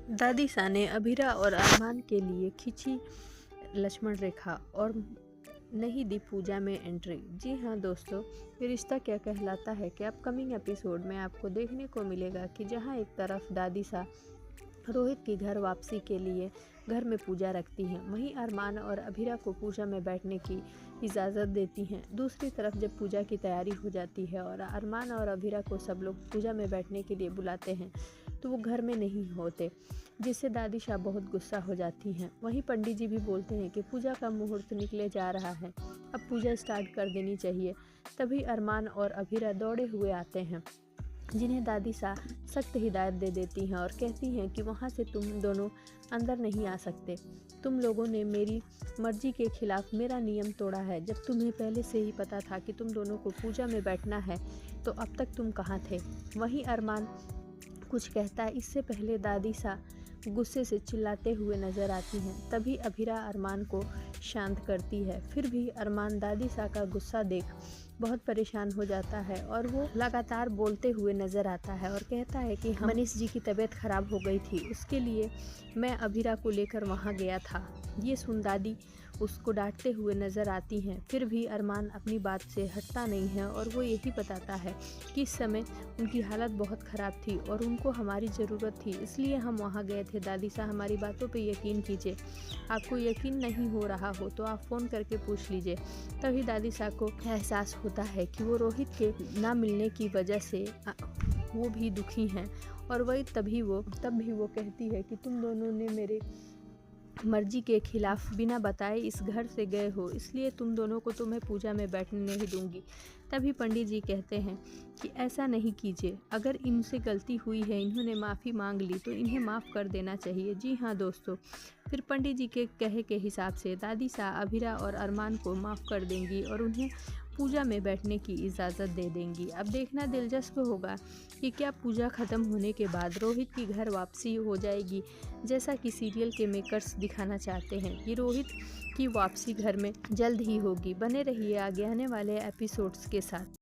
दादीसा ने अभीरा और अरमान के लिए खींची लक्ष्मण रेखा और नहीं दी पूजा में एंट्री। जी हाँ दोस्तों, ये रिश्ता क्या कहलाता है कि अपकमिंग एपिसोड में आपको देखने को मिलेगा कि जहाँ एक तरफ दादीसा रोहित की घर वापसी के लिए घर में पूजा रखती हैं, वहीं अरमान और अभीरा को पूजा में बैठने की इजाज़त देती हैं। दूसरी तरफ जब पूजा की तैयारी हो जाती है और अरमान और अभीरा को सब लोग पूजा में बैठने के लिए बुलाते हैं तो वो घर में नहीं होते, जिससे दादीशा बहुत गुस्सा हो जाती हैं। वहीं पंडित जी भी बोलते हैं कि पूजा का मुहूर्त निकले जा रहा है, अब पूजा स्टार्ट कर देनी चाहिए। तभी अरमान और अभीरा दौड़े हुए आते हैं, जिन्हें दादीसा सख्त हिदायत दे देती हैं और कहती हैं कि वहाँ से तुम दोनों अंदर नहीं आ सकते। तुम लोगों ने मेरी मर्जी के खिलाफ मेरा नियम तोड़ा है। जब तुम्हें पहले से ही पता था कि तुम दोनों को पूजा में बैठना है तो अब तक तुम कहाँ थे। वहीं अरमान कुछ कहता है, इससे पहले दादीसा गुस्से से चिल्लाते हुए नजर आती हैं। तभी अभीरा अरमान को शांत करती है। फिर भी अरमान दादीसा का गुस्सा देख बहुत परेशान हो जाता है और वो लगातार बोलते हुए नज़र आता है और कहता है कि मनीष जी की तबीयत खराब हो गई थी, उसके लिए मैं अभीरा को लेकर वहाँ गया था। ये सुन दादी उसको डांटते हुए नज़र आती हैं। फिर भी अरमान अपनी बात से हटता नहीं है और वो यही बताता है कि इस समय उनकी हालत बहुत ख़राब थी और उनको हमारी ज़रूरत थी, इसलिए हम वहाँ गए थे। दादीसा, हमारी बातों पे यकीन कीजिए। आपको यकीन नहीं हो रहा हो तो आप फ़ोन करके पूछ लीजिए। तभी दादीसा को एहसास होता है कि वो रोहित के ना मिलने की वजह से वो भी दुखी हैं और वही तब भी वो कहती है कि तुम दोनों ने मेरे मर्जी के खिलाफ बिना बताए इस घर से गए हो, इसलिए तुम दोनों को तो मैं पूजा में बैठने नहीं दूंगी। तभी पंडित जी कहते हैं कि ऐसा नहीं कीजिए, अगर इनसे गलती हुई है, इन्होंने माफ़ी मांग ली तो इन्हें माफ़ कर देना चाहिए। जी हाँ दोस्तों, फिर पंडित जी के कहे के हिसाब से दादीसा अभीरा और अरमान को माफ़ कर देंगी और उन्हें पूजा में बैठने की इजाज़त दे देंगी। अब देखना दिलचस्प होगा कि क्या पूजा ख़त्म होने के बाद रोहित की घर वापसी हो जाएगी, जैसा कि सीरियल के मेकर्स दिखाना चाहते हैं कि रोहित की वापसी घर में जल्द ही होगी। बने रहिए आगे आने वाले एपिसोड्स के साथ।